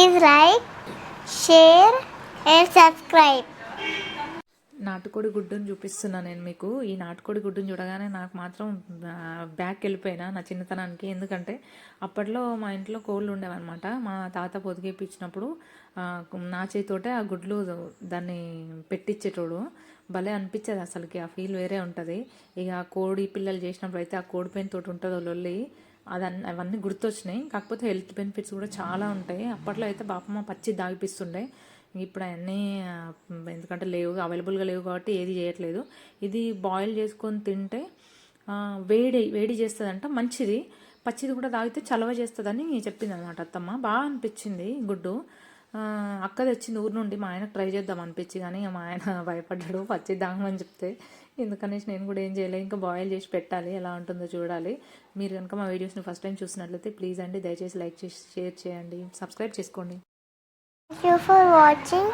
Please like, share and subscribe. నాటుకోడి గుడ్డుని చూపిస్తున్నా నేను మీకు. ఈ నాటుకోడి గుడ్డుని చూడగానే నాకు మాత్రం బ్యాక్ వెళ్ళిపోయినా నా చిన్నతనానికి. ఎందుకంటే అప్పట్లో మా ఇంట్లో కోళ్ళు ఉండేవన్నమాట. మా తాత పొదిగిపించినప్పుడు నా చేతితోటే ఆ గుడ్లు దాన్ని పెట్టించేటోడు. భలే అనిపించేది అసలుకి. ఆ ఫీల్ వేరే ఉంటుంది. ఇక కోడి పిల్లలు చేసినప్పుడు అయితే ఆ కోడి పెయిన్ తోటి ఉంటుందో లొల్లి అవన్నీ గుర్తొచ్చినాయి. కాకపోతే హెల్త్ బెనిఫిట్స్ కూడా చాలా ఉంటాయి. అప్పట్లో అయితే బాపమ్మ పచ్చి దాగిపిస్తుండే. ఇప్పుడు అవన్నీ ఎందుకంటే లేవు, అవైలబుల్గా లేవు కాబట్టి ఏది చేయట్లేదు. ఇది బాయిల్ చేసుకొని తింటే వేడి వేడి చేస్తుందంట, మంచిది. పచ్చిది కూడా తాగితే చలవ చేస్తుందని చెప్పింది అనమాట అత్తమ్మ. బాగా అనిపించింది గుడ్డు. అక్క తెచ్చింది ఊరు నుండి. మా ఆయనకు ట్రై చేద్దాం అనిపించి, కానీ మా ఆయన భయపడ్డాడు పచ్చి తాగమని చెప్తే. ఎందుకనేసి నేను కూడా ఏం చేయలేదు. ఇంకా బాయిల్ చేసి పెట్టాలి, ఎలా ఉంటుందో చూడాలి. మీరు కనుక మా వీడియోస్ని ఫస్ట్ టైం చూసినట్లయితే ప్లీజ్ అండి, దయచేసి లైక్ చేసి షేర్ చేయండి, సబ్స్క్రైబ్ చేసుకోండి. Thank you for watching.